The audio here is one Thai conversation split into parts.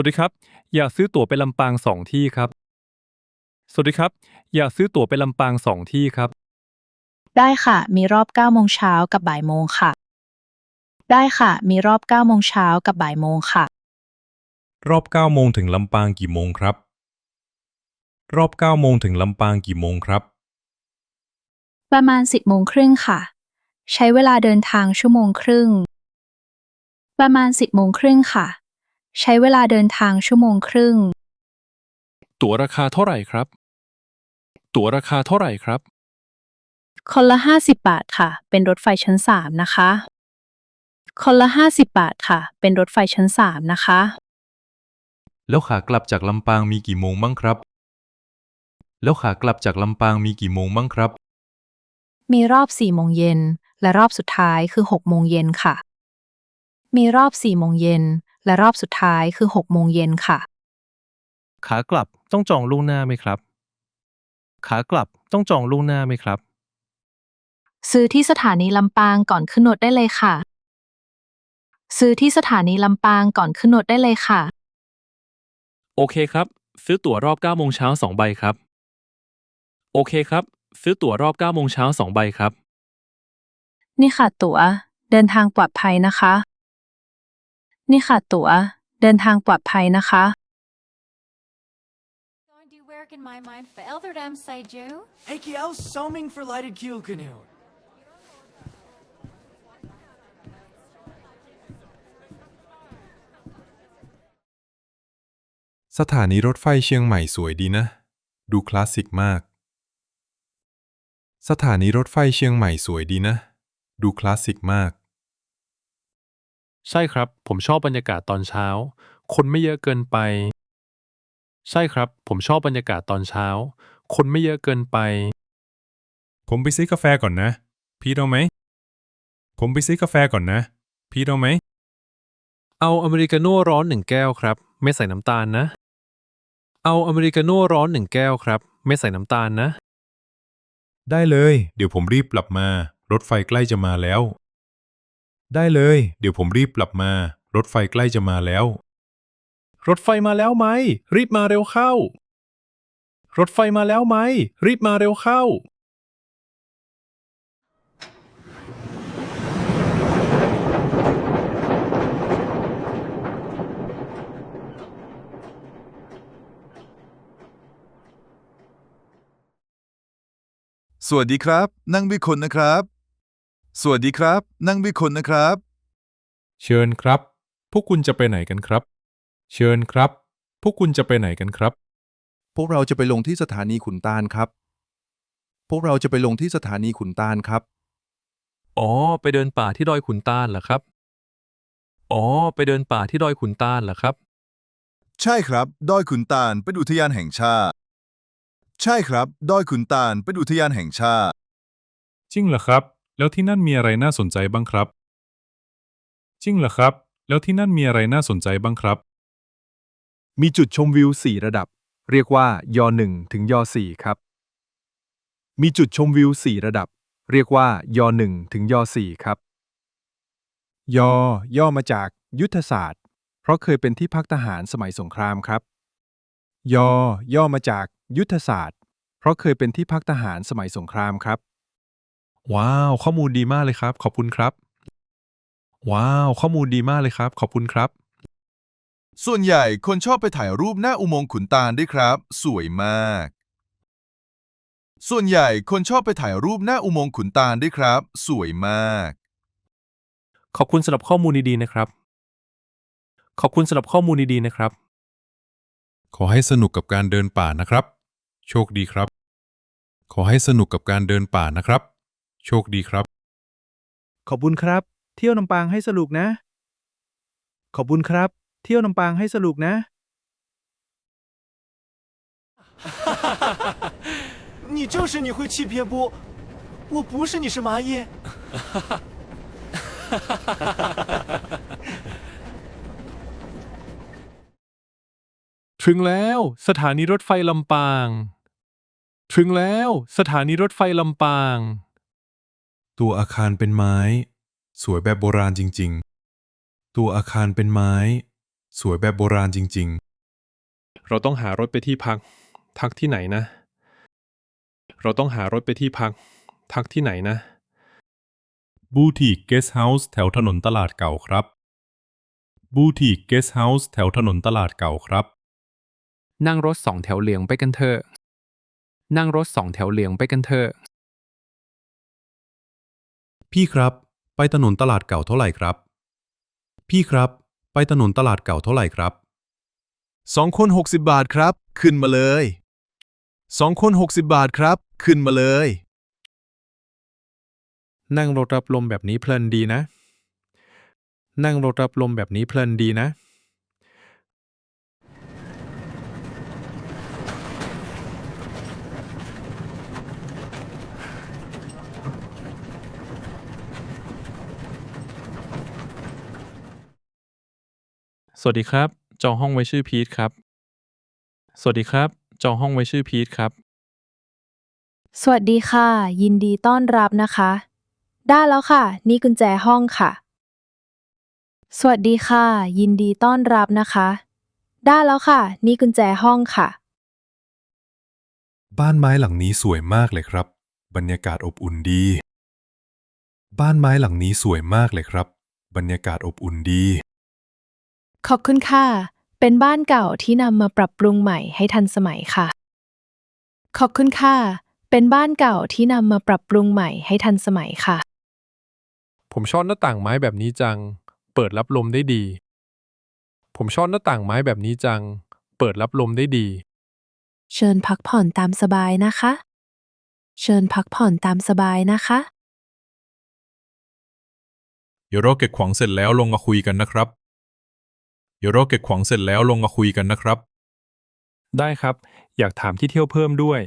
วัสดีครับอยากซื้อตั๋วไปลำปางสองที่ครับสวัสดีครับอยากซื้อตั๋วไปลำปางสองที่ครับได้ค่ะ มีรอบ9โมงเช้ากับบ่ายโมงค่ะ ได้ค่ะ มีรอบ9โมงเช้ากับบ่ายโมงค่ะ รอบ9โมงถึงลำปางกี่โมงครับรอบ9โมงถึงลำปางกี่โมงครับประมาณ10โมงครึ่งค่ะ ใช้เวลาเดินทางชั่วโมงครึ่ง ประมาณ10โมงครึ่งค่ะ ใช้เวลาเดินทางชั่วโมงครึ่ง ตั๋วราคาเท่าไหร่ครับตั๋วราคาเท่าไหร่ครับคนละ50บาทค่ะ เป็นรถไฟชั้น3นะคะ คนละ50บาทค่ะ เป็นรถไฟชั้น3นะคะ แล้วขากลับจากลำปางมีกี่โมงบ้างครับแล้วขากลับจากลำปางมีกี่โมงบ้างครับมีรอบ4โมงเย็นและรอบสุดท้ายคือ6โมงเย็นค่ะ มีรอบ4โมงเย็นและรอบสุดท้ายคือ6โมงเย็นค่ะ ขากลับต้องจองล่วงหน้าไหมครับขากลับต้องจองล่วงหน้าไหมครับซื้อที่สถานีลำปางก่อนขึ้นรถได้เลยค่ะ ซื้อที่สถานีลำปางก่อนขึ้นรถได้เลยค่ะ โอเคครับซื้อตั๋วรอบ9โมงเช้า2ใบครับโอเคครับซื้อตั๋วรอบ9โมงเช้า2ใบครับนี่ค่ะตั๋วเดินทางปลอดภัยนะคะ นี่ค่ะตั๋วเดินทางปลอดภัยนะคะ Going to work in my mind for Elderdam Saiju. AKL Soming for Lighted Keel Canoe. สถานีรถไฟเชียงใหม่สวยดีนะดูคลาสสิกมากสถานีรถไฟเชียงใหม่สวยดีนะดูคลาสสิกมากใช่ครับผมชอบบรรยากาศตอนเช้าคนไม่เยอะเกินไปใช่ครับผมชอบบรรยากาศตอนเช้าคนไม่เยอะเกินไป ผมไปซื้อกาแฟก่อนนะพี่เอาไหมผมไปซื้อกาแฟก่อนนะพี่เอาไหมเอาอเมริกาโน่ร้อน1แก้วครับไม่ใส่น้ำตาลนะเอาอเมริกาโน่ร้อน1แก้วครับไม่ใส่น้ำตาลนะได้เลยเดี๋ยวผมรีบกลับมารถไฟใกล้จะมาแล้วได้เลยเดี๋ยวผมรีบกลับมารถไฟใกล้จะมาแล้วรถไฟมาแล้วไหมรีบมาเร็วเข้ารถไฟมาแล้วไหมรีบมาเร็วเข้า สวัสดีครับนั่งวิคนนะครับสวัสดีครับนั่งวิคนนะครับเชิญครับพวกคุณจะไปไหนกันครับเชิญครับพวกคุณจะไปไหนกันครับพวกเราจะไปลงที่สถานีขุนตาลครับพวกเราจะไปลงที่สถานีขุนตาลครับอ๋อไปเดินป่าที่ดอยขุนตาลเหรอครับอ๋อไปเดินป่าที่ดอยขุนตาลเหรอครับใช่ครับดอยขุนตาลเป็นอุทยานแห่งชาติใช่ครับดอยขุนตาลเป็นอุทยานแห่งชาติจริงเหรอครับแล้วที่นั่นมีอะไรน่าสนใจบ้างครับจริงเหรอครับแล้วที่นั่นมีอะไรน่าสนใจบ้างครับมีจุดชมวิว4ระดับเรียกว่าย1ถึงย4ครับมีจุดชมวิว4ระดับเรียกว่าย1ถึงย4ครับย่อมาจากยุทธศาสตร์เพราะเคยเป็นที่พักทหารสมัยสงครามครับย่อมาจากยุทธศาสตร์เพราะเคยเป็นที่พักทหารสมัยสงครามครับว้าวข้อมูลดีมากเลยครับขอบคุณครับว้าวข้อมูลดีมากเลยครับขอบคุณครับส่วนใหญ่คนชอบไปถ่ายรูปหน้าอุโมงค์ขุนตาลด้วยครับสวยมากส่วนใหญ่คนชอบไปถ่ายรูปหน้าอุโมงค์ขุนตาลด้วยครับสวยมาก ขอบคุณสำหรับข้อมูลดีๆนะครับขอบคุณสำหรับข้อมูลดีๆนะครับขอให้สนุกกับการเดินป่านะครับโชคดีครับขอให้สนุกกับการเดินป่านะครับโชคดีครับ ขอบคุณครับเที่ยวลำปางให้สนุกนะขอบคุณครับเที่ยวลำปางให้สนุกนะ你证实你会气撇波，我不是你是蚂蚁。ถึงแล้วสถานีรถไฟลำปางถึงแล้วสถานีรถไฟลำปางตัวอาคารเป็นไม้สวยแบบโบราณจริงๆตัวอาคารเป็นไม้ สวยแบบโบราณจริง เราต้องหารถไปที่พักที่ไหนนะ เราต้องหารถไปที่พักที่ไหนนะ ๆ บูติกเกสต์เฮาส์แถวถนนตลาดเก่าครับ บูติกเกสต์เฮาส์แถวถนนตลาดเก่าครับ นั่งรถสองแถวเหลืองไปกันเถอะ นั่งรถสองแถวเหลืองไปกันเถอะ พี่ครับ ไปถนนตลาดเก่าเท่าไหร่ครับ พี่ครับ ไปถนนตลาดเก่าเท่าไหร่ครับ 2 คน 60 บาทครับ ขึ้นมาเลย 2 คน 60 บาทครับ ขึ้นมาเลย นั่งรถรับลมแบบนี้เพลินดีนะ นั่งรถรับลมแบบนี้เพลินดีนะ สวัสดีครับ จองห้องไว้ชื่อพีทครับ สวัสดีครับ จองห้องไว้ชื่อพีทครับ สวัสดีค่ะ ยินดีต้อนรับนะคะ ได้แล้วค่ะ นี่กุญแจห้องค่ะ สวัสดีค่ะ ยินดีต้อนรับนะคะ ได้แล้วค่ะ นี่กุญแจห้องค่ะ บ้านไม้หลังนี้สวยมากเลยครับ บรรยากาศอบอุ่นดี บ้านไม้หลังนี้สวยมากเลยครับ บรรยากาศอบอุ่นดี ขอบคุณค่ะ เป็นบ้านเก่าที่นำมาปรับปรุงใหม่ให้ทันสมัยค่ะ ขอบคุณค่ะ เป็นบ้านเก่าที่นำมาปรับปรุงใหม่ให้ทันสมัยค่ะ ผมชอบหน้าต่างไม้แบบนี้จัง เปิดรับลมได้ดี ผมชอบหน้าต่างไม้แบบนี้จัง เปิดรับลมได้ดี เชิญพักผ่อนตามสบายนะคะ เชิญพักผ่อนตามสบายนะคะ เดี๋ยวเราเก็บของเสร็จแล้วลงมาคุยกันนะครับ เดี๋ยวเราเก็บของเสร็จแล้วลงมาคุยกันนะครับ ได้ครับ อยากถามที่เที่ยวเพิ่มด้วย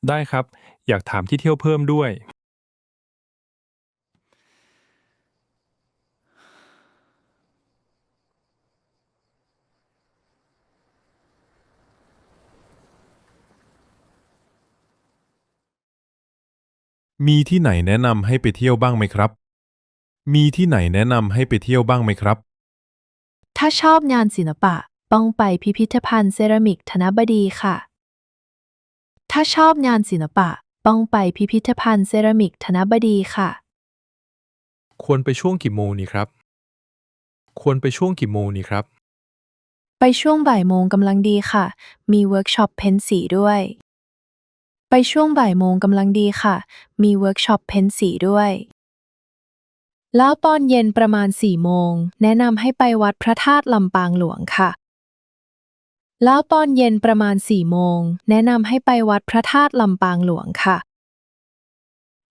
ได้ครับ อยากถามที่เที่ยวเพิ่มด้วย มีที่ไหนแนะนำให้ไปเที่ยวบ้างไหมครับ มีที่ไหนแนะนำให้ไปเที่ยวบ้างไหมครับ ถ้าชอบงานศิลปะต้องไปพิพิธภัณฑ์เซรามิกธนบดีค่ะ ถ้าชอบงานศิลปะต้องไปพิพิธภัณฑ์เซรามิกธนบดีค่ะ ควรไปช่วงกี่โมงนี่ครับ ควรไปช่วงกี่โมงนี่ครับ ไปช่วงบ่ายโมงกำลังดีค่ะ มีเวิร์กช็อปเพ้นสีด้วย ไปช่วงบ่ายโมงกำลังดีค่ะ มีเวิร์กช็อปเพ้นสีด้วย แล้วตอนเย็นประมาณ4 โมงแนะนำให้ไปวัดพระธาตุลำปางหลวงค่ะ แล้วตอนเย็นประมาณ4 โมงแนะนำให้ไปวัดพระธาตุลำปางหลวงค่ะ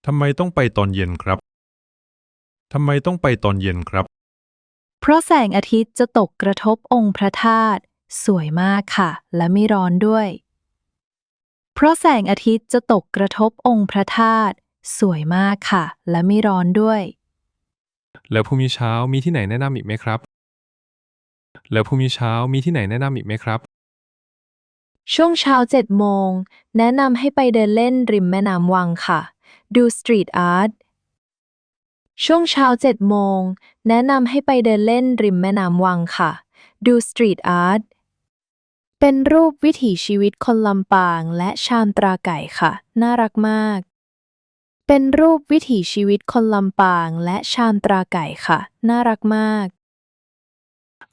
ทำไมต้องไปตอนเย็นครับ ทำไมต้องไปตอนเย็นครับ เพราะแสงอาทิตย์จะตกกระทบองค์พระธาตุสวยมากค่ะ และไม่ร้อนด้วย เพราะแสงอาทิตย์จะตกกระทบองค์พระธาตุสวยมากค่ะ และไม่ร้อนด้วย แล้วพรุ่งนี้เช้ามีที่ไหนแนะนำอีกไหมครับ แล้วพรุ่งนี้เช้ามีที่ไหนแนะนำอีกไหมครับ ช่วงเช้า7 โมงแนะนำให้ไปเดินเล่นริมแม่น้ำวังค่ะ ดูสตรีทอาร์ต ช่วงเช้า7 โมงแนะนำให้ไปเดินเล่นริมแม่น้ำวังค่ะ ดูสตรีทอาร์ต เป็นรูปวิถีชีวิตคนลำปางและชามตราไก่ค่ะ น่ารักมาก เป็นรูปวิถีชีวิตคนลำปางและชามตราไก่ค่ะ น่ารักมาก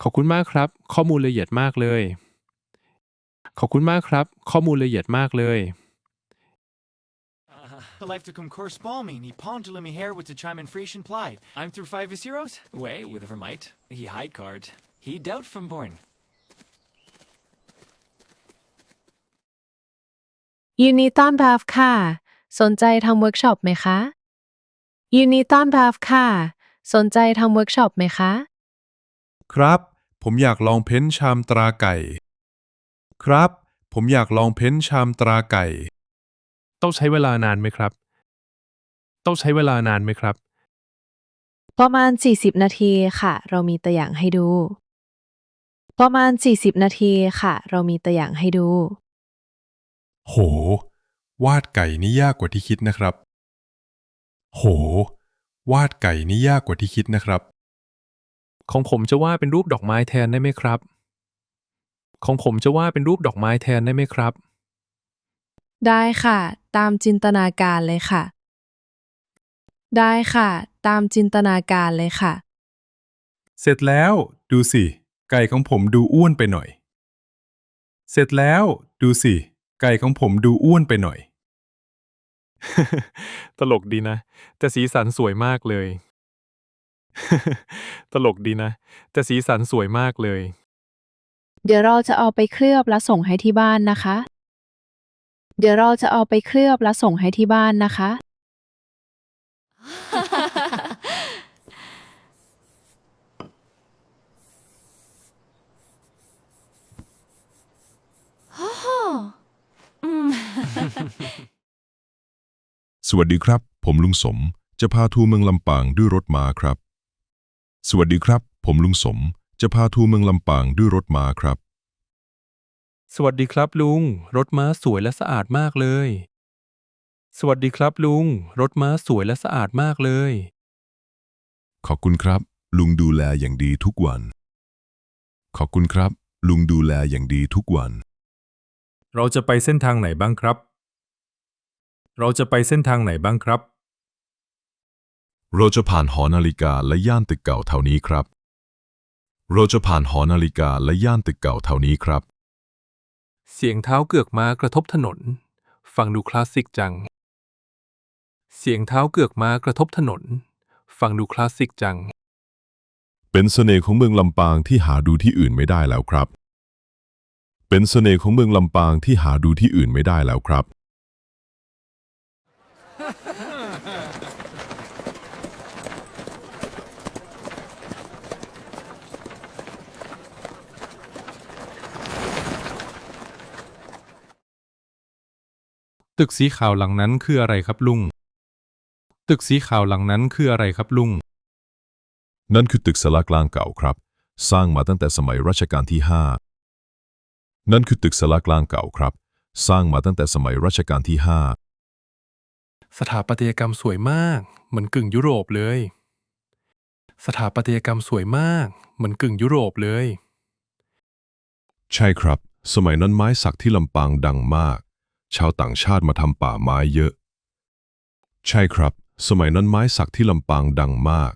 ขอบคุณมากครับ ข้อมูลละเอียดมากเลย ขอบคุณมากครับ ข้อมูลละเอียดมากเลย Like to come correspond me, ni pondulum me hair with the chime and Frisian plied. I'm through 5 zeros? Way, with a vermite. He hide card. He doubt from born. ยินดีต้อนรับค่ะ สนใจทำเวิร์กช็อปไหมคะ ยินดีต้อนรับค่ะ สนใจทำเวิร์กช็อปไหมคะ ครับ ผมอยากลองเพ้นท์ชามตราไก่ ครับ ผมอยากลองเพ้นท์ชามตราไก่ ต้องใช้เวลานานไหมครับ ต้องใช้เวลานานไหมครับ ประมาณ40 นาทีค่ะ เรามีตัวอย่างให้ดู ประมาณ40 นาทีค่ะ เรามีตัวอย่างให้ดู โห วาดไก่นี่ยากกว่าที่คิดนะครับ โห วาดไก่นี่ยากกว่าที่คิดนะครับ ของผมจะวาดเป็นรูปดอกไม้แทนได้ไหมครับ ของผมจะวาดเป็นรูปดอกไม้แทนได้ไหมครับ ได้ค่ะ ตามจินตนาการเลยค่ะ ได้ค่ะ ตามจินตนาการเลยค่ะ เสร็จแล้ว ดูสิ ไก่ของผมดูอ้วนไปหน่อย เสร็จแล้ว ดูสิ ไก่ของผมดูอ้วนไปหน่อย ตลกดีนะ แต่สีสันสวยมากเลย ตลกดีนะ แต่สีสันสวยมากเลย เดี๋ยวเราจะเอาไปเคลือบและส่งให้ที่บ้านนะคะ เดี๋ยวเราจะเอาไปเคลือบและส่งให้ที่บ้านนะคะ สวัสดีครับ ผมลุงสม จะพาทัวร์เมืองลำปางด้วยรถม้าครับ สวัสดีครับ ผมลุงสม จะพาทัวร์เมืองลำปางด้วยรถม้าครับ สวัสดีครับลุง รถม้าสวยและสะอาดมากเลย สวัสดีครับลุง รถม้าสวยและสะอาดมากเลย ขอบคุณครับ ลุงดูแลอย่างดีทุกวัน ขอบคุณครับ ลุงดูแลอย่างดีทุกวัน เราจะไปเส้นทางไหนบ้างครับ เราจะไปเส้นทางไหนบ้างครับ เราจะผ่านหอนาฬิกาและย่านตึกเก่าแถวนี้ครับ เราจะผ่านหอนาฬิกาและย่านตึกเก่าแถวนี้ครับ เสียงเท้าเกือกม้ากระทบถนน ฟังดูคลาสสิกจัง เสียงเท้าเกือกม้ากระทบถนน ฟังดูคลาสสิกจัง เป็นเสน่ห์ของเมืองลำปางที่หาดูที่อื่นไม่ได้แล้วครับ เป็นเสน่ห์ของเมืองลำปางที่หาดูที่อื่นไม่ได้แล้วครับ ตึกสีขาวหลังนั้นคืออะไรครับลุง ตึกสีขาวหลังนั้นคืออะไรครับลุง นั่นคือตึกศาลากลางเก่าครับ สร้างมาตั้งแต่สมัยรัชกาลที่ 5 นั่นคือตึกศาลากลางเก่าครับ สร้างมาตั้งแต่สมัยรัชกาลที่ สถาปัตยกรรมสวยมาก เหมือนกึ่งยุโรปเลย สถาปัตยกรรมสวยมาก เหมือนกึ่งยุโรปเลย 5 ใช่ครับ สมัยนั้นไม้สักที่ลำปางดังมาก ชาวต่างชาติมาทำป่าไม้เยอะ ใช่ครับ สมัยนั้นไม้สักที่ลำปางดังมาก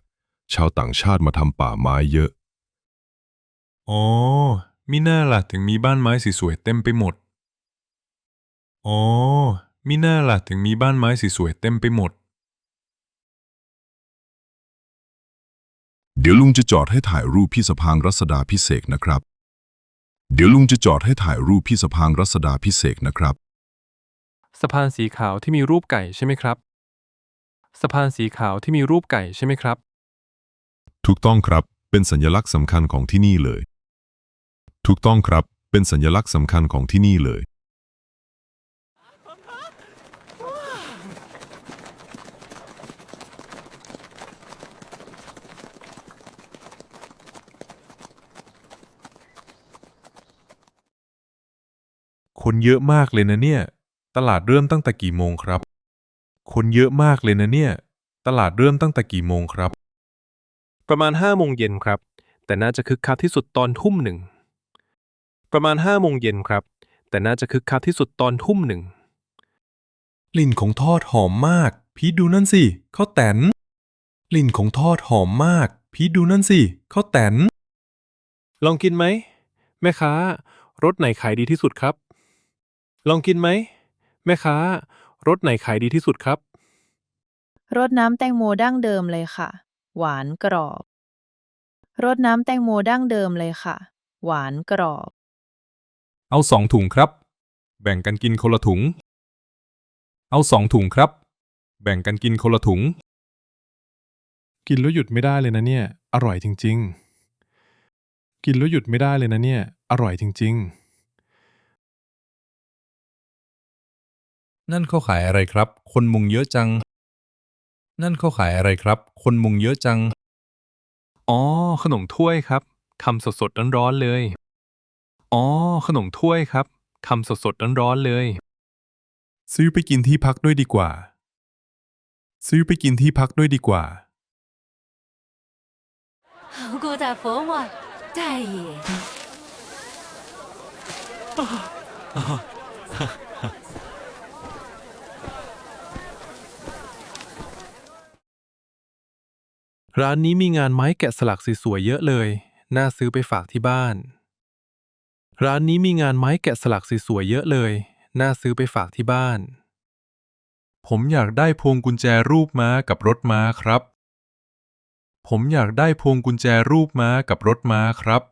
ชาวต่างชาติมาทำป่าไม้เยอะ อ๋อ มิน่าล่ะถึงมีบ้านไม้สวยๆเต็มไปหมด อ๋อ มิน่าล่ะถึงมีบ้านไม้สวยๆเต็มไปหมด เดี๋ยวลุงจะจอดให้ถ่ายรูปที่สะพานรัศดาพิเศษกนะครับ เดี๋ยวลุงจะจอดให้ถ่ายรูปที่สะพานรัศดาพิเศษกนะครับ สะพานสีขาวที่มีรูปไก่ใช่ไหมครับ สะพานสีขาวที่มีรูปไก่ใช่ไหมครับ ถูกต้องครับ เป็นสัญลักษณ์สำคัญของที่นี่เลย ถูกต้องครับ เป็นสัญลักษณ์สำคัญของที่นี่เลย คนเยอะมากเลยนะเนี่ย ตลาดเริ่มตั้งแต่กี่โมงครับ คนเยอะมากเลยนะเนี่ย ตลาดเริ่มตั้งแต่กี่โมงครับ ประมาณ5 โมงเย็นครับ แต่น่าจะคึกคักที่สุดตอนทุ่มหนึ่ง ประมาณ5 โมงเย็นครับ แต่น่าจะคึกคักที่สุดตอนทุ่มหนึ่ง กลิ่นของทอดหอมมาก พีทดูนั่นสิข้าวแตนกลิ่นของทอดหอมมาก พีทดูนั่นสิข้าวแตน ลองกินไหม แม่ค้า รสไหนขายดีที่สุดครับ ลองกินไหม แม่ค้า รสไหนขายดีที่สุดครับ รสน้ำแตงโมดั้งเดิมเลยค่ะ หวานกรอบ รสน้ำแตงโมดั้งเดิมเลยค่ะ หวานกรอบ เอา2 ถุงครับ แบ่งกันกินคนละถุง เอา2 ถุงครับ แบ่งกันกินคนละถุง กินแล้วหยุดไม่ได้เลยนะเนี่ย อร่อยจริงๆ กินแล้วหยุดไม่ได้เลยนะเนี่ย อร่อยจริงๆ นั่นเขาขายอะไรครับ คนมุงเยอะจัง นั่นเขาขายอะไรครับ คนมุงเยอะจัง อ๋อ ขนมถ้วยครับ ทำสดๆร้อนๆเลย อ๋อ ขนมถ้วยครับ ทำสดๆร้อนๆเลย ซื้อไปกินที่พักด้วยดีกว่า ซื้อไปกินที่พักด้วยดีกว่า顾大佛嘛，大爷。 ร้านนี้มีงานไม้แกะสลักสวยๆเยอะเลย น่าซื้อไปฝากที่บ้าน ร้านนี้มีงานไม้แกะสลักสวยๆเยอะเลย น่าซื้อไปฝากที่บ้าน ผมอยากได้พวงกุญแจรูปม้ากับรถม้าครับ ผมอยากได้พวงกุญแจรูปม้ากับรถม้าครับ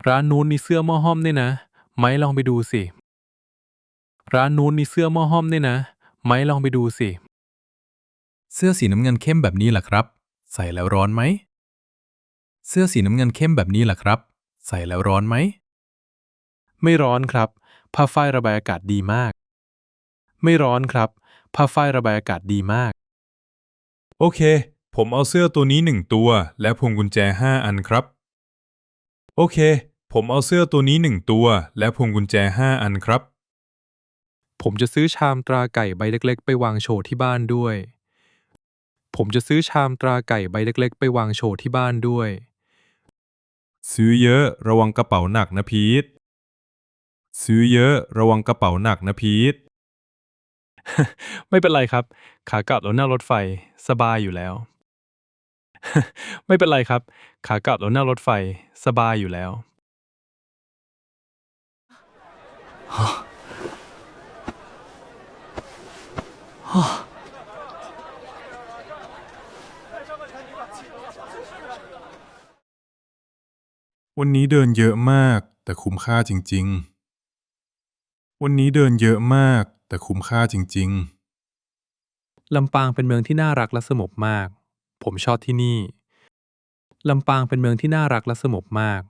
ร้านนู้นมีเสื้อหม้อห้อมด้วยนะ ไม้ลองไปดูสิ ร้านนู้นมีเสื้อหม้อห้อมด้วยนะ ไม้ลองไปดูสิ เสื้อสีน้ำเงินเข้มแบบนี้ล่ะครับ ใส่แล้วร้อนไหม เสื้อสีน้ำเงินเข้มแบบนี้ล่ะครับ ใส่แล้วร้อนไหม ไม่ร้อนครับ ผ้าฝ้ายระบายอากาศดีมาก ไม่ร้อนครับ ผ้าฝ้ายระบายอากาศดีมาก โอเค ผมเอาเสื้อตัวนี้1 ตัว และพวงกุญแจ5 อันครับ โอเค ผมเอาเสื้อตัวนี้1 ตัว และพวงกุญแจ5 อันครับ ผมจะซื้อชามตราไก่ใบเล็กๆ ไปวางโชว์ที่บ้านด้วย ผมจะซื้อชามตราไก่ใบเล็กๆ ไปวางโชว์ที่บ้านด้วย ซื้อเยอะระวังกระเป๋าหนักนะพีท ซื้อเยอะระวังกระเป๋าหนักนะพีท ไม่เป็นไรครับ ขากลับแล้วนั่งรถไฟสบายอยู่แล้ว ไม่เป็นไรครับ ขากลับแล้วนั่งรถไฟสบายอยู่แล้ว วันนี้เดินเยอะมากแต่คุ้มค่าจริงๆ วันนี้เดินเยอะมากแต่คุ้มค่าจริงๆ ลำปางเป็นเมืองที่น่ารักและสงบมาก ผมชอบที่นี่ ลำปางเป็นเมืองที่น่ารักและสงบมาก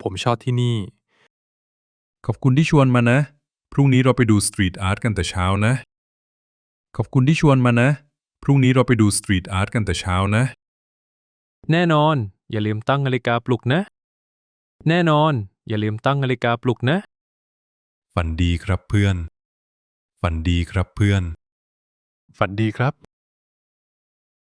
ผมชอบที่นี่ ขอบคุณที่ชวนมานะ พรุ่งนี้เราไปดูสตรีทอาร์ตกันแต่เช้านะ ขอบคุณที่ชวนมานะ พรุ่งนี้เราไปดูสตรีทอาร์ตกันแต่เช้านะ แน่นอน อย่าลืมตั้งนาฬิกาปลุกนะ แน่นอน อย่าลืมตั้งนาฬิกาปลุกนะ ฝันดีครับเพื่อน ฝันดีครับเพื่อน ฝันดีครับ